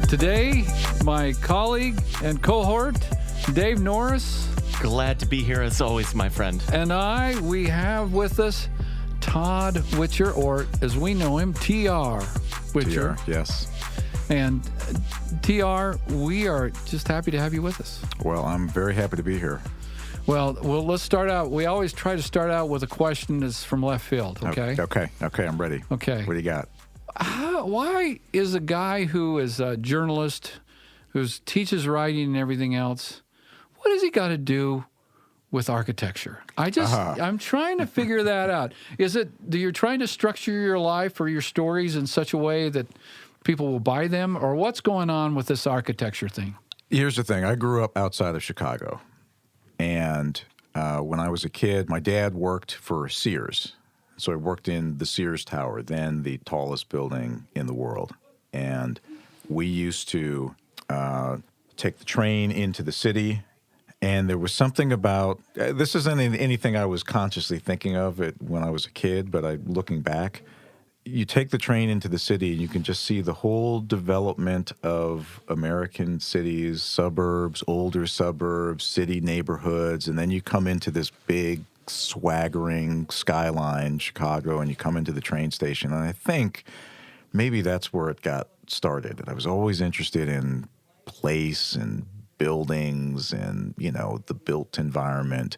Today, my colleague and cohort, Dave Norris. Glad to be here as always, my friend. And we have with us Todd Witcher, or as we know him, T.R. Witcher. TR, yes. And T.R., we are just happy to have you with us. Well, I'm very happy to be here. Well, let's start out. We always try to start out with a question that's from left field, okay? Okay, I'm ready. Okay. What do you got? Why is a guy who is a journalist, who teaches writing and everything else, what has he got to do with architecture? I'm trying to figure that out. Is it that you're trying to structure your life or your stories in such a way that people will buy them, or what's going on with this architecture thing? Here's the thing. I grew up outside of Chicago, and when I was a kid, my dad worked for Sears. So I worked in the Sears Tower, then the tallest building in the world. And we used to take the train into the city. And there was something about this isn't anything I was consciously thinking of it when I was a kid, but looking back, you take the train into the city and you can just see the whole development of American cities, suburbs, older suburbs, city neighborhoods, and then you come into this big swaggering skyline, Chicago, and you come into the train station. And I think maybe that's where it got started. And I was always interested in place and buildings and, the built environment.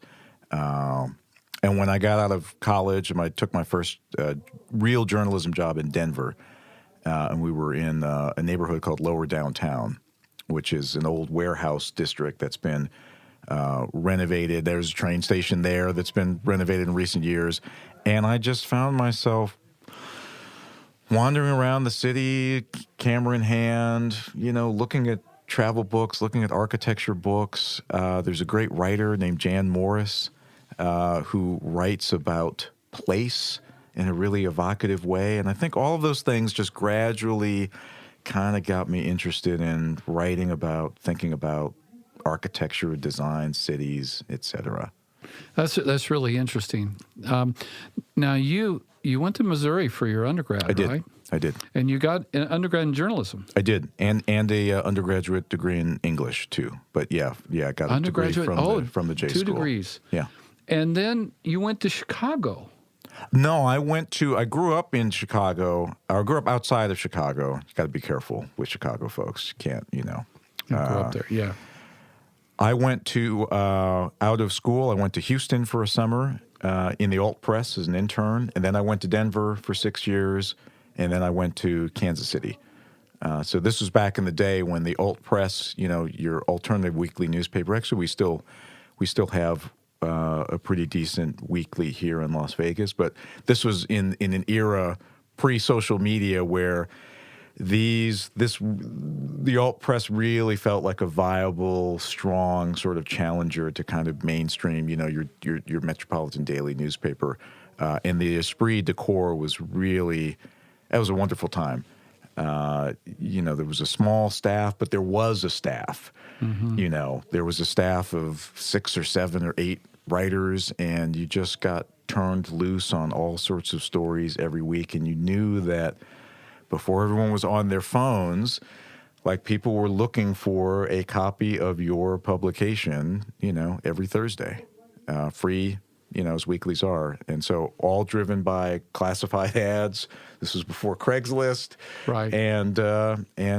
And when I got out of college, I took my first real journalism job in Denver. And we were in a neighborhood called Lower Downtown, which is an old warehouse district that's been renovated. There's a train station there that's been renovated in recent years. And I just found myself wandering around the city, camera in hand, looking at travel books, looking at architecture books. There's a great writer named Jan Morris who writes about place in a really evocative way. And I think all of those things just gradually kind of got me interested in writing about, thinking about architecture, design, cities, etc. That's really interesting. Now, you went to Missouri for your undergrad, right? I did. And you got an undergrad in journalism. I did, and a undergraduate degree in English too. But I got a degree from the J School. 2 degrees. Yeah. And then you went to Chicago. No, I grew up in Chicago. I grew up outside of Chicago. You got to be careful with Chicago folks. You can't, You grew up there, yeah. I went to, out of school, I went to Houston for a summer in the alt press as an intern, and then I went to Denver for 6 years, and then I went to Kansas City. So this was back in the day when the alt press, your alternative weekly newspaper, actually we still have a pretty decent weekly here in Las Vegas, but this was in an era pre-social media where the alt press really felt like a viable, strong sort of challenger to kind of mainstream, your metropolitan daily newspaper. And the esprit de corps was really, that was a wonderful time. There was a small staff, but there was a staff. Mm-hmm. There was a staff of 6 or 7 or 8 writers, and you just got turned loose on all sorts of stories every week, and you knew that before everyone was on their phones, like people were looking for a copy of your publication, every Thursday, free, as weeklies are. And so all driven by classified ads. This was before Craigslist. Right. And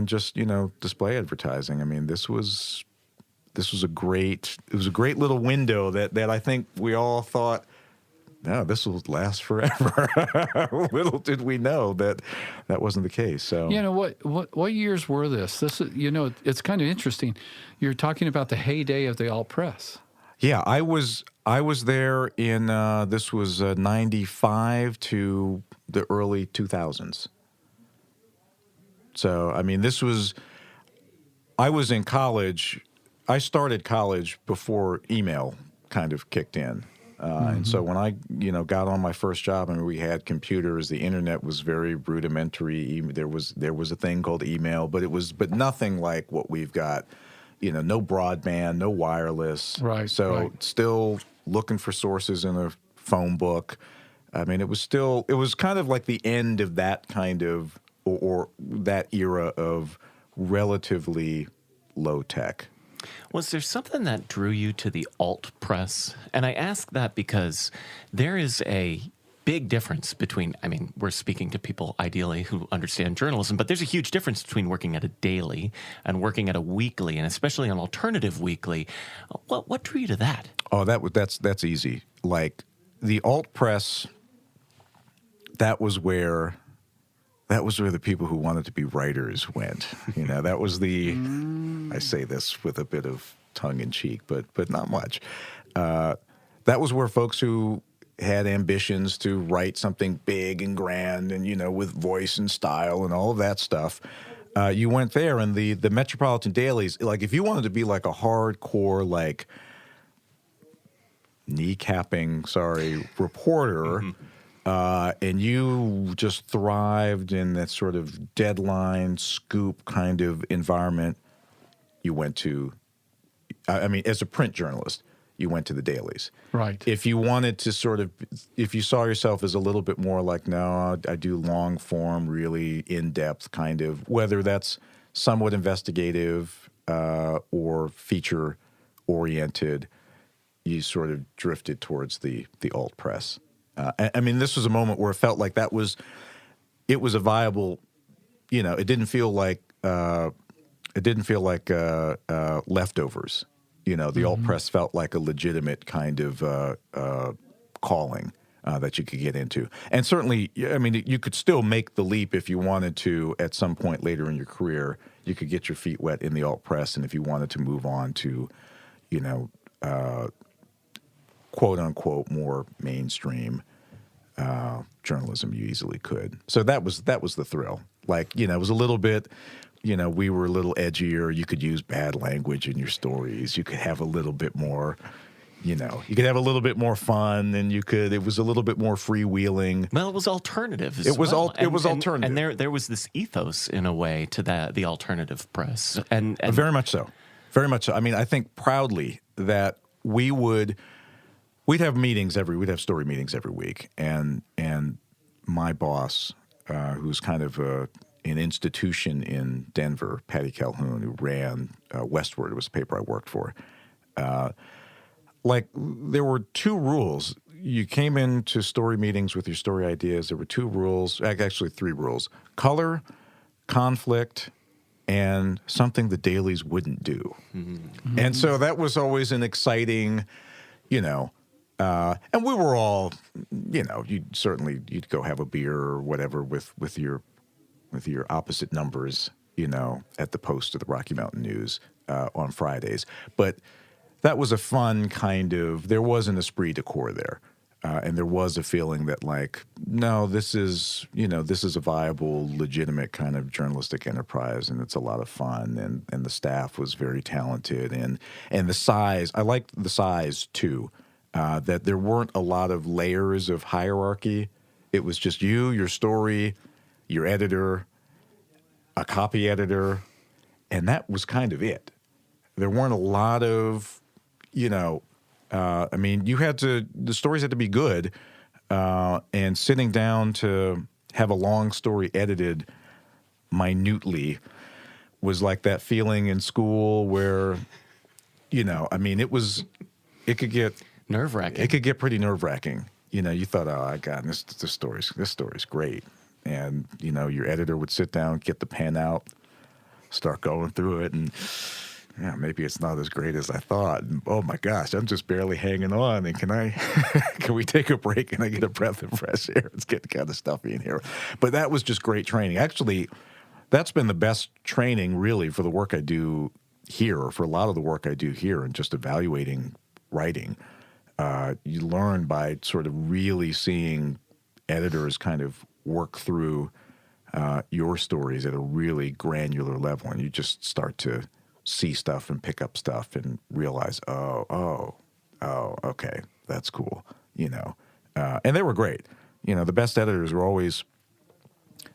just, display advertising. I mean, this was a great little window that I think we all thought, no, this will last forever. Little did we know that wasn't the case. So what years were this? This is, it's kind of interesting. You're talking about the heyday of the alt press. Yeah, I was there in this was 95 to the early 2000s. So I mean, I was in college. I started college before email kind of kicked in. And so when I, got on my first job, we had computers. The internet was very rudimentary. There was a thing called email, but nothing like what we've got. No broadband, no wireless. Right. So still looking for sources in a phone book. I mean, it was kind of like the end of that kind of or that era of relatively low tech. Was there something that drew you to the alt press? And I ask that because there is a big difference between, I mean, we're speaking to people ideally who understand journalism, but there's a huge difference between working at a daily and working at a weekly, and especially an alternative weekly. What drew you to that? Oh, that's easy. Like the alt press, that was where the people who wanted to be writers went. You know, that was the. I say this with a bit of tongue in cheek, but not much. That was where folks who had ambitions to write something big and grand and, you know, with voice and style and all of that stuff. You went there, and the metropolitan dailies, like if you wanted to be like a hardcore, like kneecapping, reporter, and you just thrived in that sort of deadline scoop kind of environment, you went to, I mean, as a print journalist, you went to the dailies. Right. If you wanted to if you saw yourself as a little bit more like, no, I do long form, really in-depth kind of, whether that's somewhat investigative or feature-oriented, you sort of drifted towards the alt press. I mean, this was a moment where it felt like it was a viable, you know, it didn't feel like leftovers. You know, the alt press felt like a legitimate kind of calling that you could get into. And certainly, I mean, you could still make the leap if you wanted to at some point later in your career. You could get your feet wet in the alt press, and if you wanted to move on to, you know, quote unquote more mainstream journalism, you easily could. So that was the thrill. Like, you know, it was a little bit. You know, we were a little edgier. You could use bad language in your stories. You could have a little bit more, you know, you could have a little bit more fun, and it was a little bit more freewheeling. Well, it was alternative as It was well. it was alternative. And there was this ethos in a way to the alternative press. And Very much so. Very much so. I mean, I think proudly that we'd have story meetings every week. And my boss, who's kind of an institution in Denver, Patty Calhoun, who ran Westward. It was the paper I worked for. Like, there were two rules. You came into story meetings with your story ideas. There were two rules, actually three rules: color, conflict, and something the dailies wouldn't do. Mm-hmm. And so that was always an exciting, you know, and we were all, you know, you'd go have a beer or whatever with your opposite numbers, you know, at the Post or the Rocky Mountain News on Fridays. But that was a fun kind of, there was an esprit de corps there. And there was a feeling that, like, no, this is a viable, legitimate kind of journalistic enterprise, and it's a lot of fun, and the staff was very talented, and the size, I liked the size too, that there weren't a lot of layers of hierarchy. It was just you, your story, your editor, a copy editor, and that was kind of it. There weren't a lot of, you know, I mean, the stories had to be good, and sitting down to have a long story edited minutely was like that feeling in school where, you know, I mean, it could get nerve-wracking. It could get pretty nerve-wracking. You know, you thought, oh, I got this story's great. And, you know, your editor would sit down, get the pen out, start going through it, and yeah, maybe it's not as great as I thought. And, oh my gosh, I'm just barely hanging on. And can we take a break and I get a breath of fresh air? It's getting kind of stuffy in here. But that was just great training. Actually, that's been the best training really for the work I do here, or for a lot of the work I do here, and just evaluating writing. You learn by sort of really seeing editors kind of work through your stories at a really granular level, and you just start to see stuff and pick up stuff and realize, oh, okay, that's cool, you know. And they were great. You know, the best editors were always,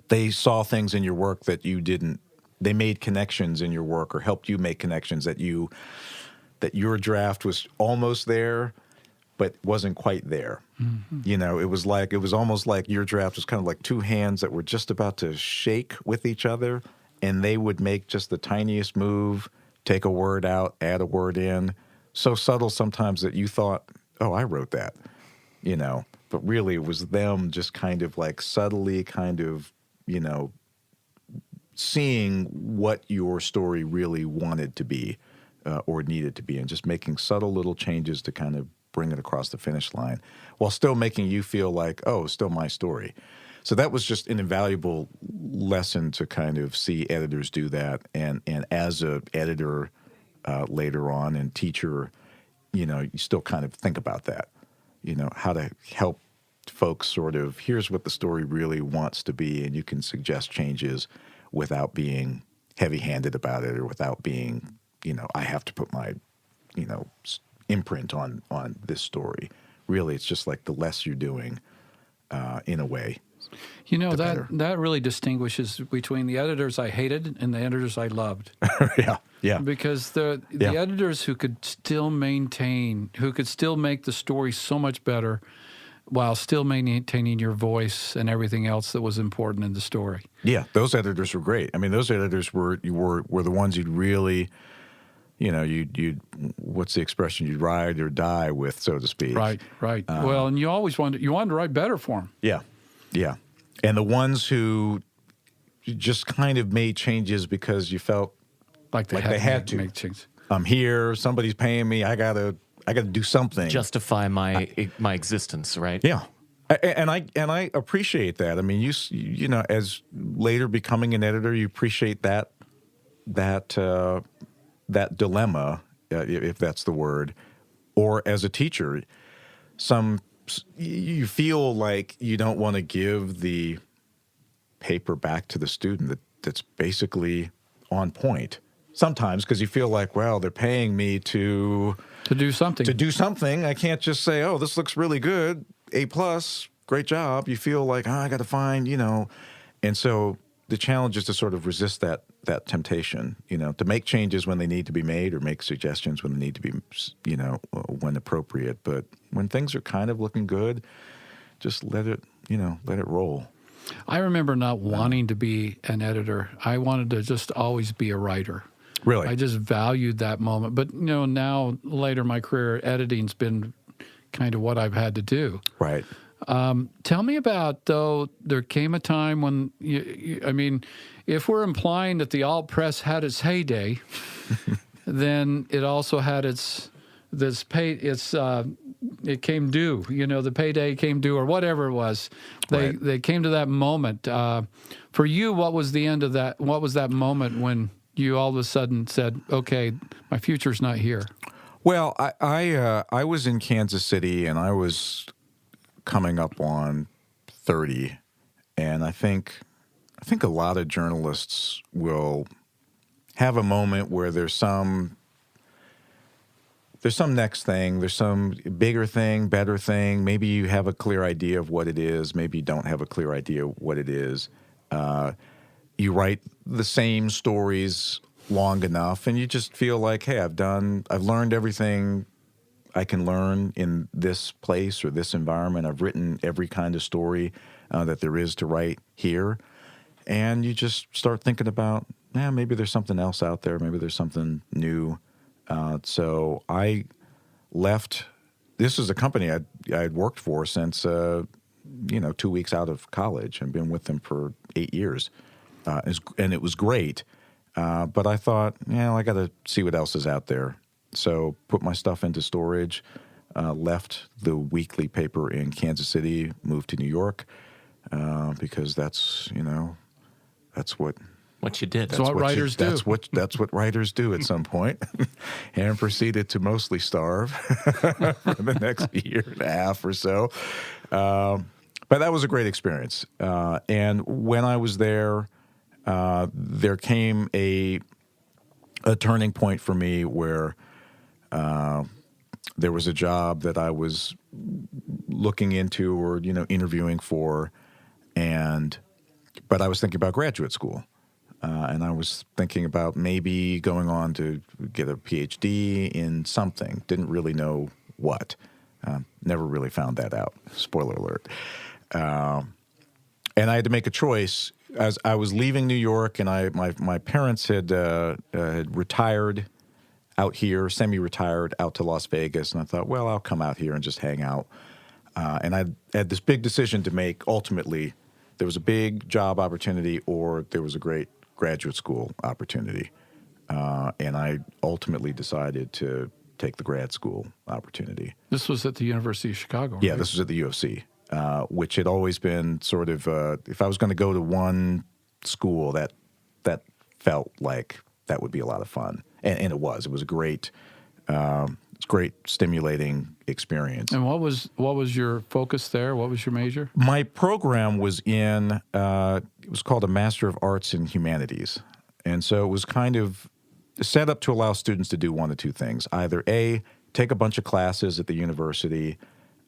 they saw things in your work that you didn't, they made connections in your work, or helped you make connections that your draft was almost there, but wasn't quite there. Mm-hmm. You know, it was almost like your draft was kind of like two hands that were just about to shake with each other, and they would make just the tiniest move, take a word out, add a word in, so subtle sometimes that you thought, oh, I wrote that, but really it was them just kind of like subtly kind of, seeing what your story really wanted to be or needed to be, and just making subtle little changes to kind of bring it across the finish line while still making you feel like, oh, it's still my story. So that was just an invaluable lesson to kind of see editors do that. And as an editor later on and teacher, you still kind of think about that, how to help folks sort of, here's what the story really wants to be, and you can suggest changes without being heavy-handed about it or without being, I have to put my, imprint on this story. Really, it's just like the less you're doing, in a way. That really distinguishes between the editors I hated and the editors I loved. Yeah. Because the editors who could still make the story so much better while still maintaining your voice and everything else that was important in the story. Yeah, those editors were great. I mean, those editors were the ones you'd really, you'd what's the expression? You'd ride or die with, so to speak. Right. Well, and you always wanted to write better for them. Yeah. And the ones who just kind of made changes because you felt like they had to make changes. I'm here. Somebody's paying me. I gotta do something. Justify my existence, right? Yeah. And I appreciate that. I mean, you know, as later becoming an editor, you appreciate that dilemma, if that's the word, or as a teacher, you feel like you don't want to give the paper back to the student that's basically on point. Sometimes because you feel like, well, they're paying me to do something. To do something. I can't just say, oh, this looks really good, A+, great job. You feel like, I got to find, and so the challenge is to sort of resist that temptation, to make changes when they need to be made or make suggestions when they need to be, when appropriate. But when things are kind of looking good, just let it roll. I remember not wanting to be an editor. I wanted to just always be a writer. Really? I just valued that moment. But, now later in my career, editing's been kind of what I've had to do. Right. Tell me about, though, there came a time when, if we're implying that the alt press had its heyday, then it also had it came due, the payday came due or whatever it was. They came to that moment. For you, what was the end of that? What was that moment when you all of a sudden said, okay, my future's not here? Well, I was in Kansas City and I was coming up on 30, and I think a lot of journalists will have a moment where there's some next thing, there's some bigger thing, better thing. Maybe you have a clear idea of what it is. Maybe you don't have a clear idea of what it is. You write the same stories long enough, and you just feel like, hey, I've learned everything I can learn in this place or this environment. I've written every kind of story that there is to write here. And you just start thinking about, maybe there's something else out there. Maybe there's something new. So I left. This is a company I'd worked for since, 2 weeks out of college, and been with them for 8 years. And it was great. But I thought, I got to see what else is out there. So put my stuff into storage, left the weekly paper in Kansas City, moved to New York, because that's what you did. That's what writers do. That's what writers do at some point, and proceeded to mostly starve for the next year and a half or so. But that was a great experience. And when I was there, there came a turning point for me where there was a job that I was looking into or interviewing for, but I was thinking about graduate school. And I was thinking about maybe going on to get a PhD in something. Didn't really know what. Never really found that out. Spoiler alert. And I had to make a choice as I was leaving New York, and my parents had retired out here, semi-retired out to Las Vegas, and I thought, well, I'll come out here and just hang out. And I had this big decision to make. Ultimately, there was a big job opportunity, or there was a great graduate school opportunity, and I ultimately decided to take the grad school opportunity. This was at the University of Chicago, Yeah, right? this was at the U of C, which had always been sort of, if I was going to go to one school, that felt like that would be a lot of fun. And it was. It was a great, stimulating experience. And what was your focus there? What was your major? My program was in, it was called a Master of Arts in Humanities. And so it was kind of set up to allow students to do one of two things. Either A, take a bunch of classes at the university.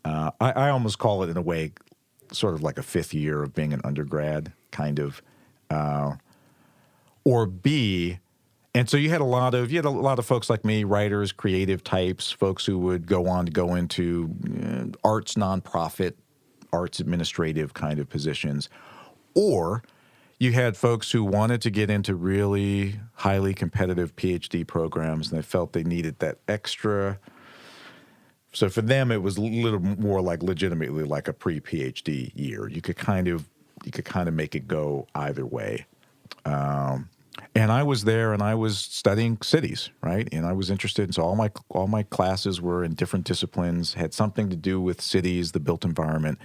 I almost call it, in a way, sort of like a fifth year of being an undergrad, kind of. Or B, and so you had a lot of folks like me, writers, creative types, folks who would go on to go into arts nonprofit, arts administrative kind of positions. Or you had folks who wanted to get into really highly competitive PhD programs, and they felt they needed that extra. So for them, it was a little more like legitimately like a pre-PhD year. You could kind of make it go either way. And I was there, and I was studying cities, right? And I was interested, and so all my classes were in different disciplines, had something to do with cities, the built environment,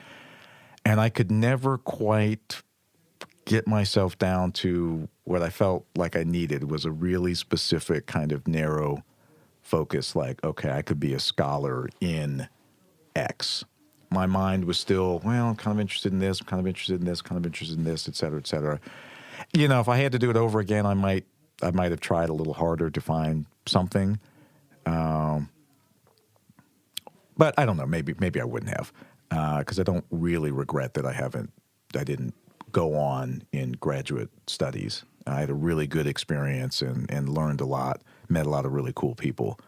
and I could never quite get myself down to what I felt like I needed was a really specific kind of narrow focus, like, okay, I could be a scholar in X. My mind was still, well, I'm kind of interested in this, I'm kind of interested in this, kind of interested in this, et cetera, et cetera. You know, if I had to do it over again, I might have tried a little harder to find something. But I don't know, maybe I wouldn't have, because I don't really regret that I didn't go on in graduate studies. I had a really good experience and learned a lot, met a lot of really cool people,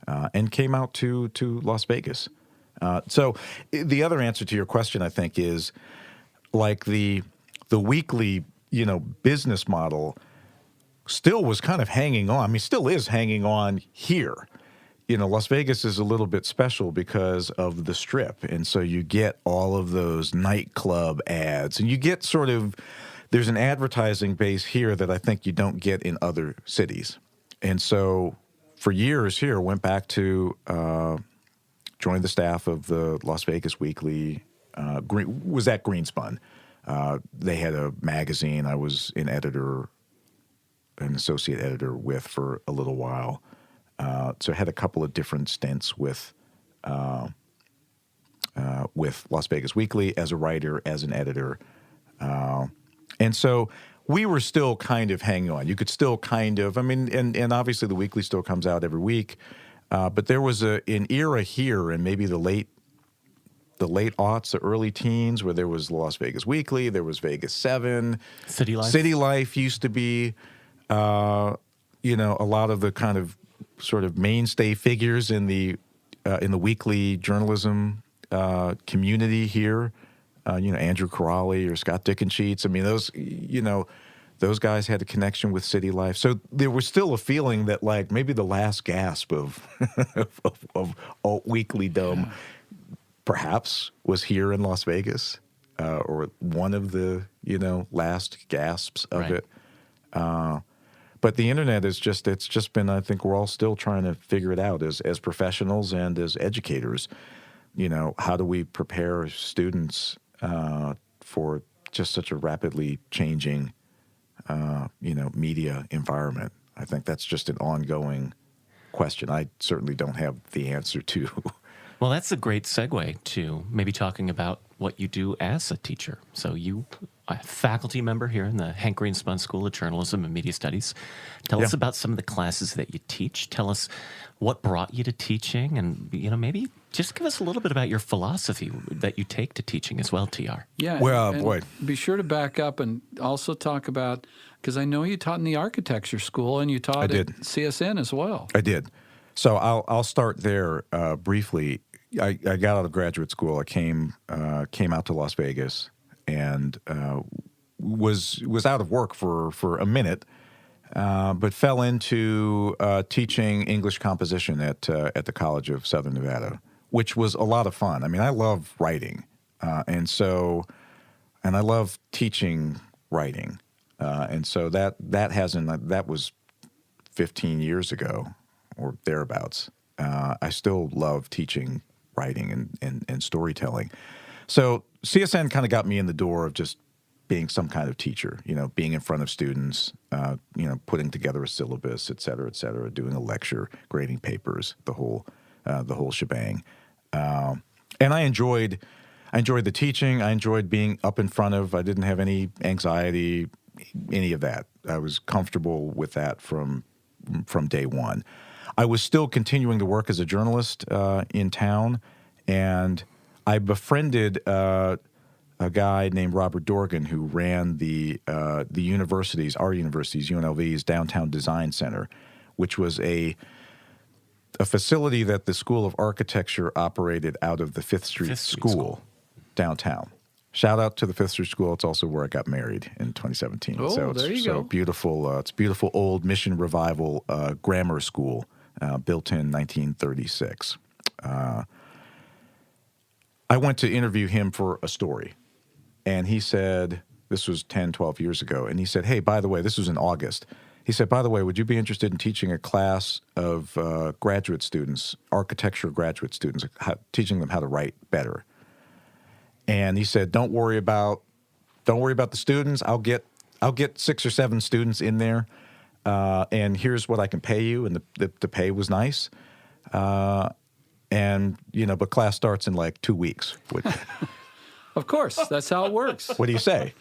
and came out to Las Vegas. So the other answer to your question, I think, is like the weekly, business model still was kind of hanging on. I mean, still is hanging on here. Las Vegas is a little bit special because of the Strip. And so you get all of those nightclub ads, and you get sort of, there's an advertising base here that I think you don't get in other cities. And so for years here, went back to join the staff of the Las Vegas Weekly, was at Greenspun. They had a magazine I was an associate editor with for a little while. So I had a couple of different stints with Las Vegas Weekly as a writer, as an editor. And so we were still kind of hanging on. You could still kind of, and obviously the Weekly still comes out every week. But there was an era here in maybe the late aughts, the early teens, where there was Las Vegas Weekly, there was Vegas 7. City Life. City Life used to be, a lot of the kind of sort of mainstay figures in the weekly journalism community here. Andrew Corrali or Scott Dickensheets. I mean, those guys had a connection with City Life. So there was still a feeling that, like, maybe the last gasp of alt weeklydom perhaps was here in Las Vegas, or one of the, last gasps of Right. it. But the internet it's just been, I think we're all still trying to figure it out as professionals and as educators. How do we prepare students for just such a rapidly changing, media environment? I think that's just an ongoing question. I certainly don't have the answer to. Well, that's a great segue to maybe talking about what you do as a teacher. So you are a faculty member here in the Hank Greenspun School of Journalism and Media Studies. Tell us about some of the classes that you teach. Tell us what brought you to teaching, and maybe just give us a little bit about your philosophy that you take to teaching as well, TR. Yeah. Well, and boy. Be sure to back up and also talk about, because I know you taught in the architecture school and you taught at CSN as well. I did. So I'll start there briefly. I got out of graduate school. I came out to Las Vegas, and was out of work for a minute, but fell into teaching English composition at the College of Southern Nevada, which was a lot of fun. I mean, I love writing, and I love teaching writing, and so that was 15 years ago or thereabouts. I still love teaching writing and storytelling. So CSN kind of got me in the door of just being some kind of teacher, being in front of students, putting together a syllabus, et cetera, doing a lecture, grading papers, the whole shebang. And I enjoyed the teaching. I enjoyed being up in front of. I didn't have any anxiety, any of that. I was comfortable with that from day one. I was still continuing to work as a journalist in town, and I befriended a guy named Robert Dorgan who ran our university's UNLV's Downtown Design Center, which was a facility that the School of Architecture operated out of the Fifth Street School downtown. Shout out to the Fifth Street School. It's also where I got married in 2017. Oh, there you go. Beautiful. It's a beautiful old Mission Revival grammar school built in 1936. I went to interview him for a story, and he said, this was 10, 12 years ago, and he said, hey, by the way, this was in August. He said, by the way, would you be interested in teaching a class of graduate students, architecture graduate students, teaching them how to write better? And he said, don't worry about the students. I'll get 6 or 7 students in there, and here's what I can pay you. And the pay was nice. But class starts in like 2 weeks. Of course, that's how it works. What do you say?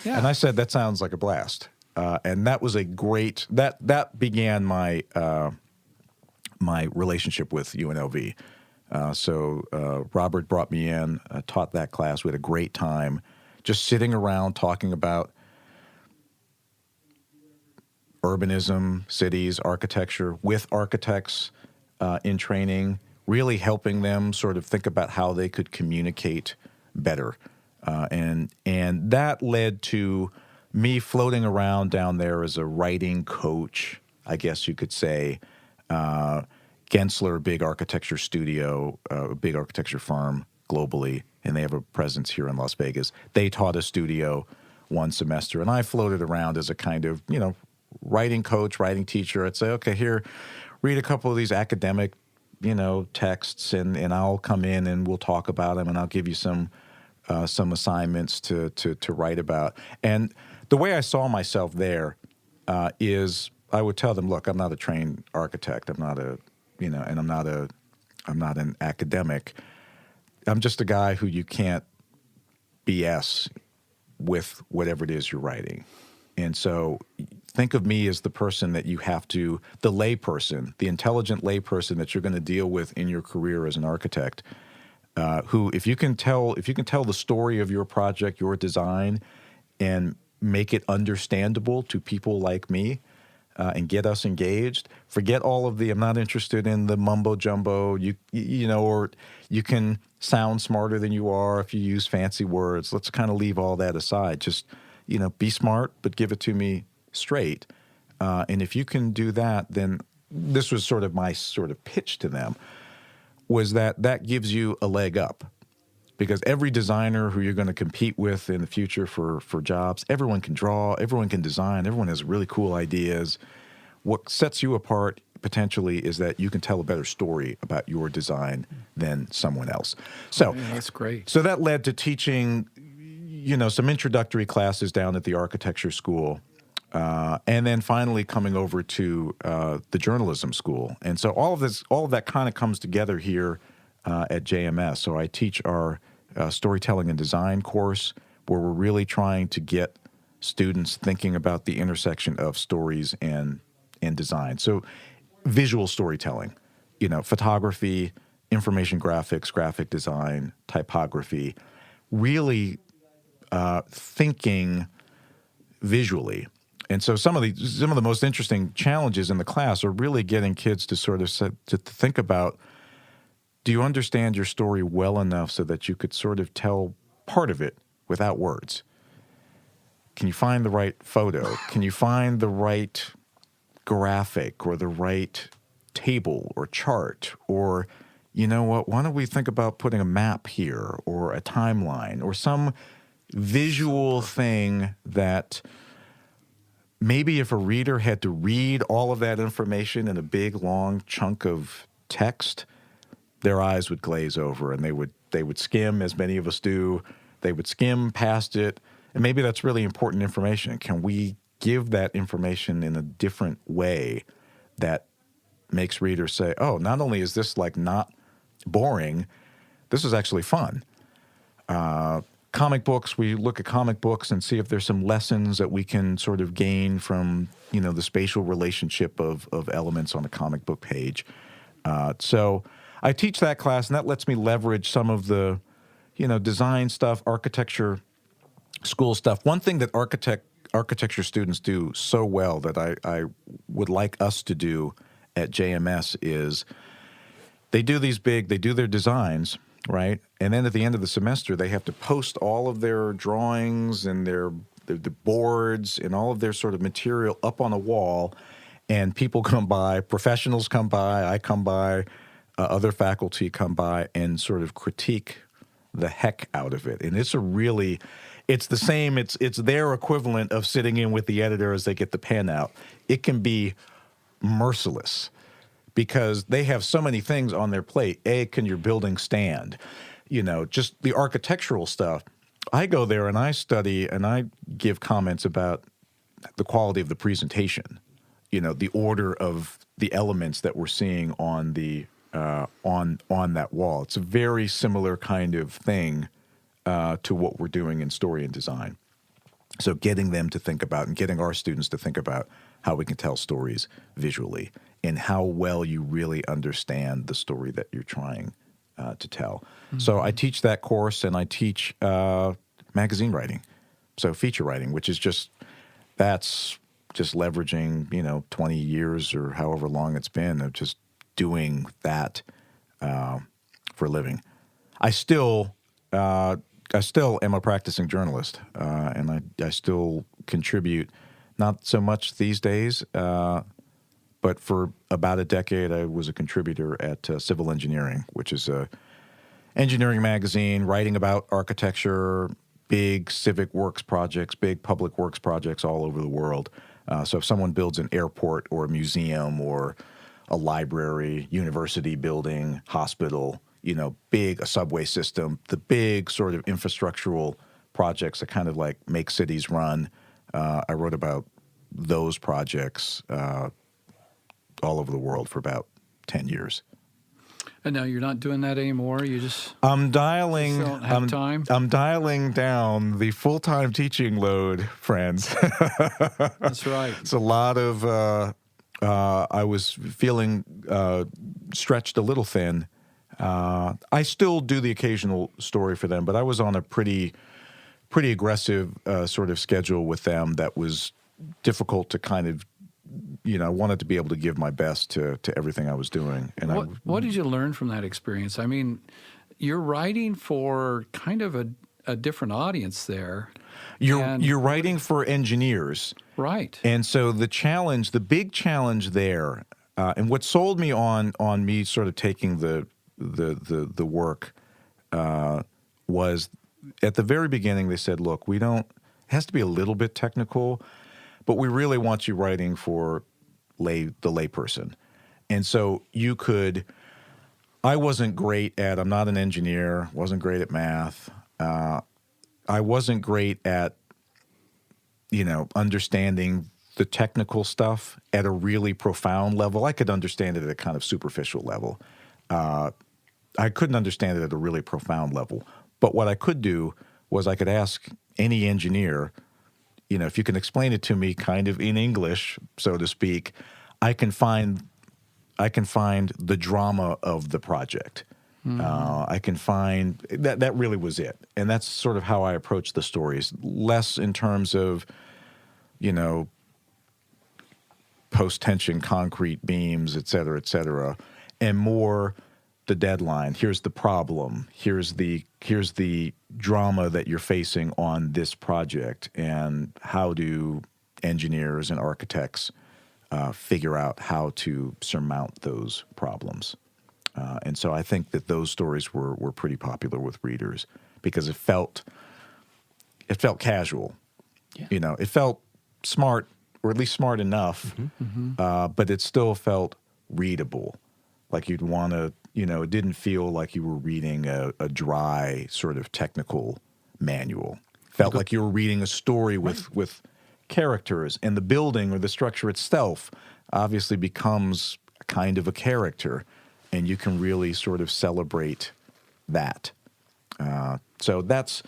Yeah. And I said, that sounds like a blast. And that was that began my my relationship with UNLV. So Robert brought me in, taught that class. We had a great time just sitting around talking about urbanism, cities, architecture, with architects in training, really helping them sort of think about how they could communicate better. And that led to me floating around down there as a writing coach, I guess you could say. Gensler, big architecture studio, a big architecture firm globally, and they have a presence here in Las Vegas. They taught a studio one semester, and I floated around as a kind of, writing coach, writing teacher. I'd say, okay, here, read a couple of these academic, texts, and I'll come in and we'll talk about them, and I'll give you some assignments to write about. And the way I saw myself there is I would tell them, look, I'm not a trained architect. I'm not I'm not an academic. I'm just a guy who you can't BS with whatever it is you're writing. And so think of me as the person that you have to, the layperson, the intelligent layperson that you're going to deal with in your career as an architect, who, if you can tell the story of your project, your design, and make it understandable to people like me, and get us engaged. Forget all of the, I'm not interested in the mumbo jumbo, or you can sound smarter than you are if you use fancy words. Let's kind of leave all that aside. Just, be smart, but give it to me straight. And if you can do that, then this was sort of my sort of pitch to them, was that gives you a leg up. Because every designer who you're going to compete with in the future for jobs, everyone can draw, everyone can design, everyone has really cool ideas. What sets you apart potentially is that you can tell a better story about your design than someone else. So that's great. So that led to teaching, some introductory classes down at the architecture school, and then finally coming over to the journalism school. And so all of that kind of comes together here at JMS. So I teach our storytelling and design course, where we're really trying to get students thinking about the intersection of stories and design. So visual storytelling, photography, information graphics, graphic design, typography, really thinking visually. And so some of the most interesting challenges in the class are really getting kids to sort of to think about, do you understand your story well enough so that you could sort of tell part of it without words? Can you find the right photo? Can you find the right graphic or the right table or chart? Or, you know what, why don't we think about putting a map here or a timeline or some visual thing that maybe if a reader had to read all of that information in a big, long chunk of text, their eyes would glaze over and they would skim, as many of us do. They would skim past it. And maybe that's really important information. Can we give that information in a different way that makes readers say, oh, not only is this like not boring, this is actually fun. Comic books, we look at comic books and see if there's some lessons that we can sort of gain from, you know, the spatial relationship of elements on a comic book page. So I teach that class, and that lets me leverage some of the, you know, design stuff, architecture, school stuff. One thing that architecture students do so well that I would like us to do at JMS is they do their designs, right? And then at the end of the semester, they have to post all of their drawings and the boards and all of their sort of material up on a wall. And people come by, professionals come by, I come by, other faculty come by and sort of critique the heck out of it. And it's the same, it's their equivalent of sitting in with the editor as they get the pen out. It can be merciless because they have so many things on their plate. Can your building stand? You know, just the architectural stuff. I go there and I study and I give comments about the quality of the presentation, you know, the order of the elements that we're seeing on the on that wall. It's a very similar kind of thing to what we're doing in story and design. So getting them to think about and getting our students to think about how we can tell stories visually and how well you really understand the story that you're trying to tell. Mm-hmm. So I teach that course, and I teach magazine writing, so feature writing, which is that's just leveraging, you know, 20 years or however long it's been of just doing that for a living. I still am a practicing journalist, and I still contribute, not so much these days, but for about a decade I was a contributor at Civil Engineering, which is a engineering magazine writing about architecture, big civic works projects, big public works projects all over the world. So if someone builds an airport or a museum or a library, university building, hospital, you know, a subway system, the big sort of infrastructural projects that kind of like make cities run. I wrote about those projects all over the world for about 10 years. And now you're not doing that anymore? You just I'm dialing don't have time? I'm dialing down the full-time teaching load, friends. That's right. It's a lot of I was feeling stretched a little thin. I still do the occasional story for them, but I was on a pretty aggressive sort of schedule with them that was difficult to kind of, you know, I wanted to be able to give my best to everything I was doing. And what did you learn from that experience? I mean, you're writing for kind of a different audience there. You're writing for engineers. Right. And so the big challenge there, and what sold me on me sort of taking the work was at the very beginning they said, look, it has to be a little bit technical, but we really want you writing for the layperson. And so I wasn't great I'm not an engineer, wasn't great at math. I wasn't great at, you know, understanding the technical stuff at a really profound level. I could understand it at a kind of superficial level. I couldn't understand it at a really profound level. But what I could do was I could ask any engineer, you know, if you can explain it to me kind of in English, so to speak, I can find the drama of the project. I can find that really was it. And that's sort of how I approach the stories, less in terms of, you know, post-tension concrete beams, et cetera, and more the deadline. Here's the problem. Here's the drama that you're facing on this project, and how do engineers and architects figure out how to surmount those problems. And so I think that those stories were pretty popular with readers because it felt casual. Yeah. You know, it felt smart, or at least smart enough, but it still felt readable. Like you'd want to, you know, it didn't feel like you were reading a dry sort of technical manual. Felt like you were reading a story with characters, and the building or the structure itself obviously becomes kind of a character, and you can really sort of celebrate that. So that's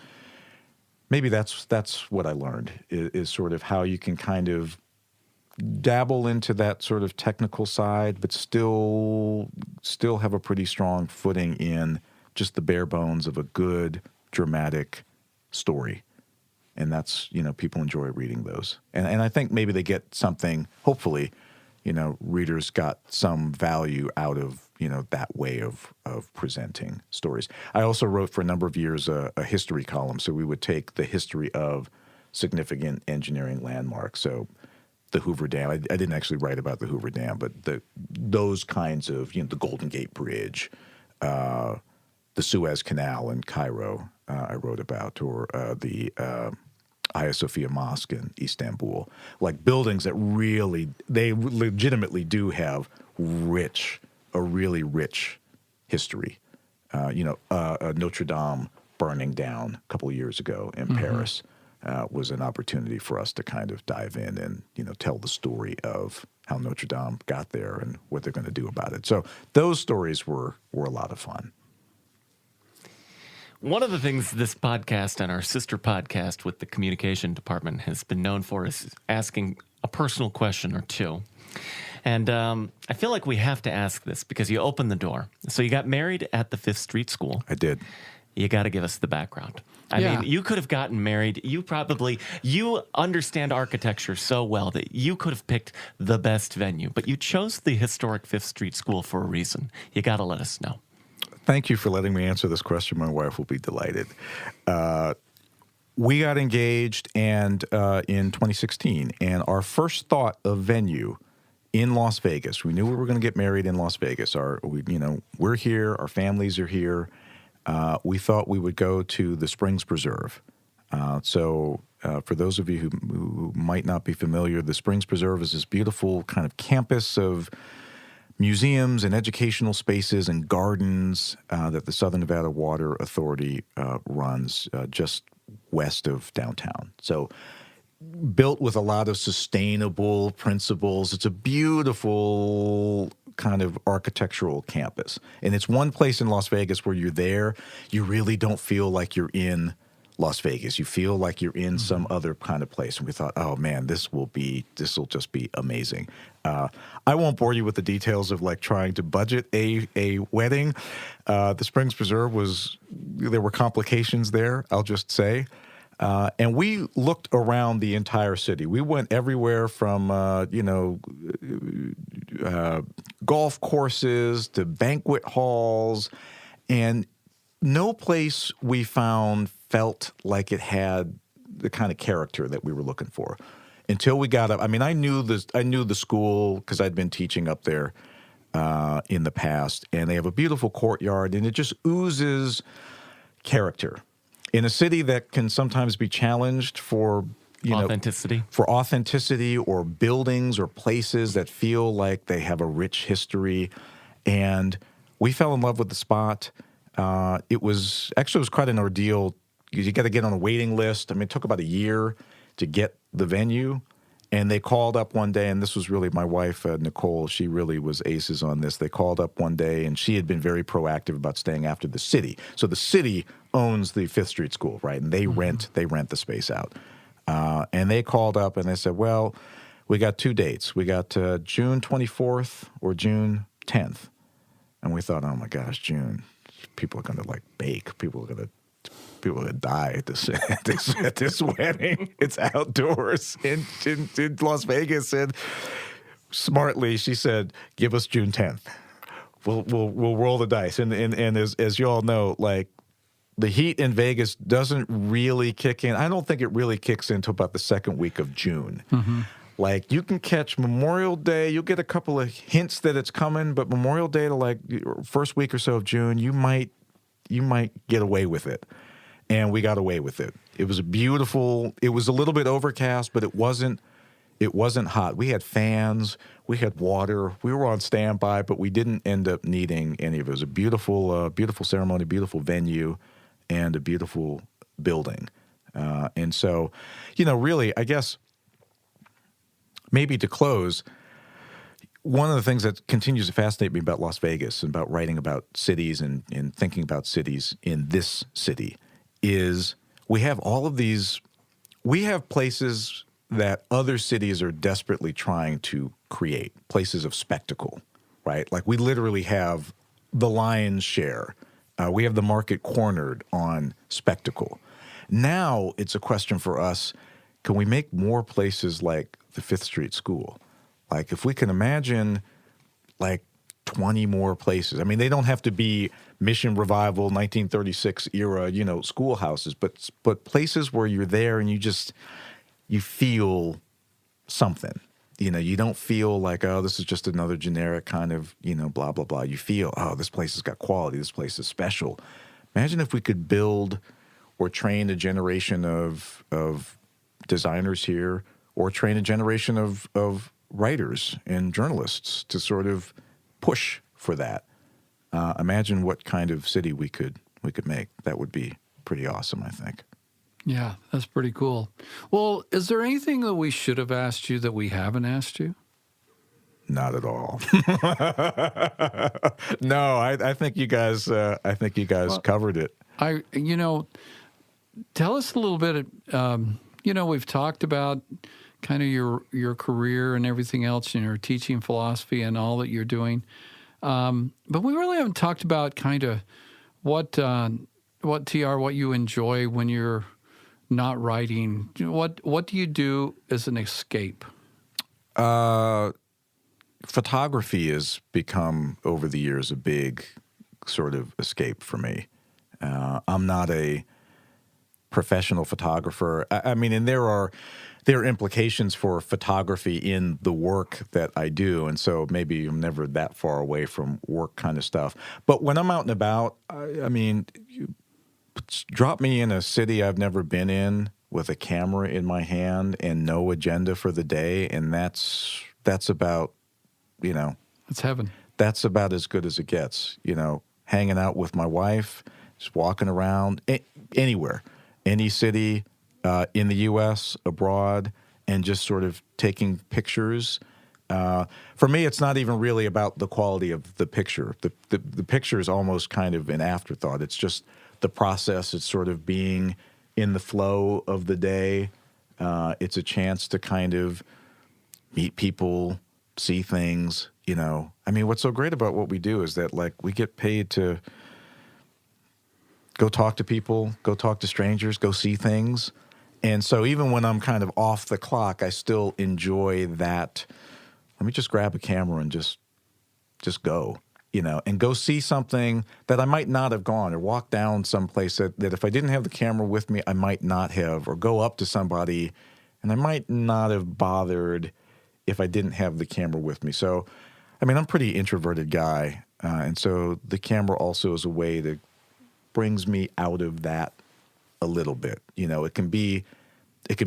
what I learned is sort of how you can kind of dabble into that sort of technical side, but still have a pretty strong footing in just the bare bones of a good dramatic story. And that's, you know, people enjoy reading those. And I think maybe they get something, hopefully, you know, readers got some value out of, you know, that way of presenting stories. I also wrote for a number of years a history column. So we would take the history of significant engineering landmarks. So the Hoover Dam, I didn't actually write about the Hoover Dam, but those kinds of, you know, the Golden Gate Bridge, the Suez Canal in Cairo, I wrote about, or the Hagia Sophia Mosque in Istanbul, like buildings that really, they legitimately do have a really rich history. You know, Notre Dame burning down a couple of years ago in Paris was an opportunity for us to kind of dive in and, you know, tell the story of how Notre Dame got there and what they're going to do about it. So those stories were a lot of fun. One of the things this podcast and our sister podcast with the communication department has been known for is asking a personal question or two. And I feel like we have to ask this because you opened the door. So you got married at the Fifth Street School. I did. You got to give us the background. I mean, you could have gotten married. You understand architecture so well that you could have picked the best venue, but you chose the historic Fifth Street School for a reason. You got to let us know. Thank you for letting me answer this question. My wife will be delighted. We got engaged in 2016, and our first thought of venue in Las Vegas. We knew we were going to get married in Las Vegas. We're here. Our families are here. We thought we would go to the Springs Preserve. So for those of you who might not be familiar, the Springs Preserve is this beautiful kind of campus of museums and educational spaces and gardens that the Southern Nevada Water Authority runs just west of downtown. So built with a lot of sustainable principles. It's a beautiful kind of architectural campus. And it's one place in Las Vegas where you're there, you really don't feel like you're in Las Vegas. You feel like you're in some other kind of place. And we thought, oh man, this will just be amazing. I won't bore you with the details of like trying to budget a wedding. The Springs Preserve there were complications there, I'll just say. And we looked around the entire city. We went everywhere from, golf courses to banquet halls, and no place we found felt like it had the kind of character that we were looking for until we got up. I mean, I knew the school because I'd been teaching up there in the past, and they have a beautiful courtyard, and it just oozes character. In a city that can sometimes be challenged for authenticity or buildings or places that feel like they have a rich history. And we fell in love with the spot. It was quite an ordeal. You got to get on a waiting list. I mean, it took about a year to get the venue. And they called up one day, and this was really my wife, Nicole. She really was aces on this. They called up one day, and she had been very proactive about staying after the city. So the city owns the Fifth Street School, right? And they rent the space out. And they called up, and they said, well, we got two dates. We got June 24th or June 10th. And we thought, oh, my gosh, June. People are going to, like, bake. People are going to die at this wedding. It's outdoors in Las Vegas. And smartly, she said, give us June 10th. we'll roll the dice. And as you all know, like the heat in Vegas doesn't really kick in. I don't think it really kicks in until about the second week of June. Like you can catch Memorial Day, you'll get a couple of hints that it's coming, but Memorial Day to like first week or so of June, you might get away with it. And we got away with it. It was it was a little bit overcast, but it wasn't hot. We had fans, we had water, we were on standby, but we didn't end up needing any of it. It was a beautiful ceremony, beautiful venue, and a beautiful building. And so, really, I guess maybe to close, one of the things that continues to fascinate me about Las Vegas and about writing about cities and thinking about cities in this city is we have places that other cities are desperately trying to create, places of spectacle, right? Like we literally have the lion's share. We have the market cornered on spectacle. Now it's a question for us, can we make more places like the Fifth Street School? Like if we can imagine like 20 more places. I mean, they don't have to be Mission Revival, 1936 era, schoolhouses, but places where you're there and you feel something. You don't feel like, oh, this is just another generic kind of, blah, blah, blah. You feel, oh, this place has got quality. This place is special. Imagine if we could build or train a generation of designers here or train a generation of writers and journalists to sort of push for that. Imagine what kind of city we could make. That would be pretty awesome, I think. Yeah, that's pretty cool. Well, is there anything that we should have asked you that we haven't asked you? Not at all. No, I think you guys. Covered it. Tell us a little bit. We've talked about kind of your career and everything else, your teaching philosophy and all that you're doing, but we really haven't talked about kind of what you enjoy when you're not writing. What do you do as an escape? Photography has become, over the years, a big sort of escape for me. I'm not a professional photographer. I mean, and there are implications for photography in the work that I do, and so maybe I'm never that far away from work kind of stuff. But when I'm out and about, I mean, you drop me in a city I've never been in with a camera in my hand and no agenda for the day, and that's about, it's heaven. That's about as good as it gets. Hanging out with my wife, just walking around anywhere, any city. In the U.S., abroad, and just sort of taking pictures. For me, it's not even really about the quality of the picture. The picture is almost kind of an afterthought. It's just the process. It's sort of being in the flow of the day. It's a chance to kind of meet people, see things, I mean, what's so great about what we do is that, like, we get paid to go talk to people, go talk to strangers, go see things. And so even when I'm kind of off the clock, I still enjoy that. Let me just grab a camera and just go, and go see something that I might not have gone, or walk down someplace that if I didn't have the camera with me, I might not have, or go up to somebody and I might not have bothered if I didn't have the camera with me. So, I mean, I'm a pretty introverted guy. And so the camera also is a way that brings me out of that a little bit. It can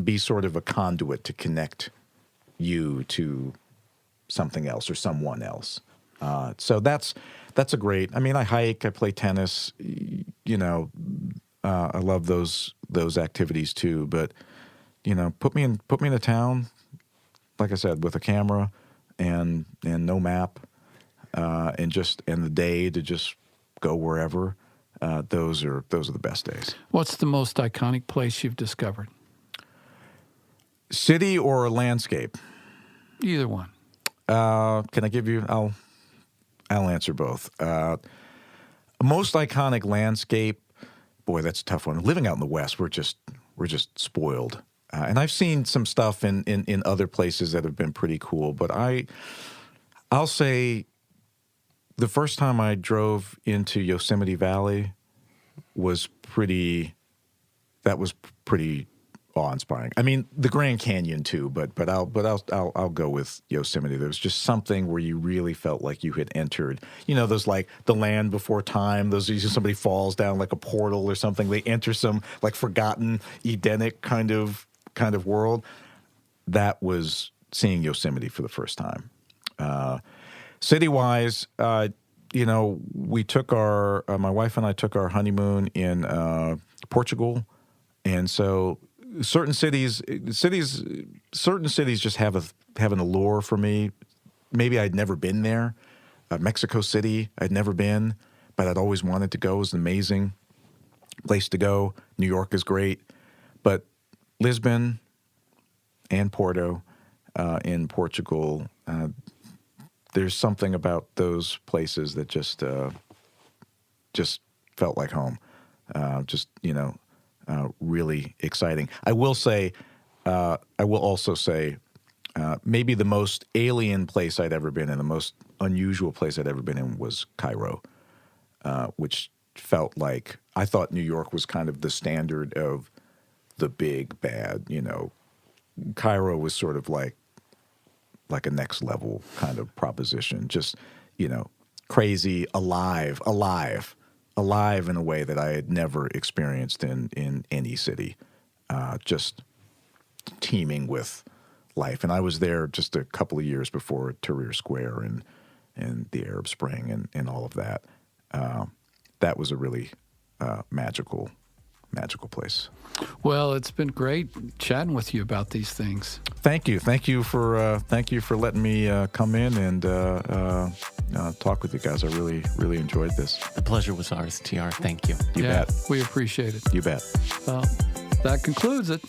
be sort of a conduit to connect you to something else or someone else. So that's a great. I mean, I hike, I play tennis. I love those activities too. But put me in a town, like I said, with a camera and no map, and the day to just go wherever. Those are the best days. What's the most iconic place you've discovered? City or landscape? Either one. Can I give you? I'll answer both. Most iconic landscape. Boy, that's a tough one. Living out in the West, we're just spoiled. And I've seen some stuff in other places that have been pretty cool. But I'll say the first time I drove into Yosemite Valley was pretty awe-inspiring. I mean, the Grand Canyon too, but I'll go with Yosemite. There was just something where you really felt like you had entered, those like the land before time. Those usually somebody falls down like a portal or something. They enter some like forgotten Edenic kind of world. That was seeing Yosemite for the first time. City-wise, we took my wife and I took our honeymoon in Portugal, and so certain cities just have an allure for me. Maybe I'd never been there. Mexico City, I'd never been, but I'd always wanted to go. It was an amazing place to go. New York is great, but Lisbon and Porto in Portugal, there's something about those places that just felt like home. Really exciting. I will also say, maybe the most alien place I'd ever been in, the most unusual place I'd ever been in was Cairo, which felt like, I thought New York was kind of the standard of the big bad, Cairo was sort of like a next level kind of proposition, just, crazy, alive in a way that I had never experienced in any city, just teeming with life. And I was there just a couple of years before Tahrir Square and the Arab Spring and all of that. That was a really magical place. Well, it's been great chatting with you about these things. Thank you for letting me come in and talk with you guys. I really enjoyed this. The pleasure was ours, TR. Thank you. You bet. We appreciate it. You bet. Well, that concludes it.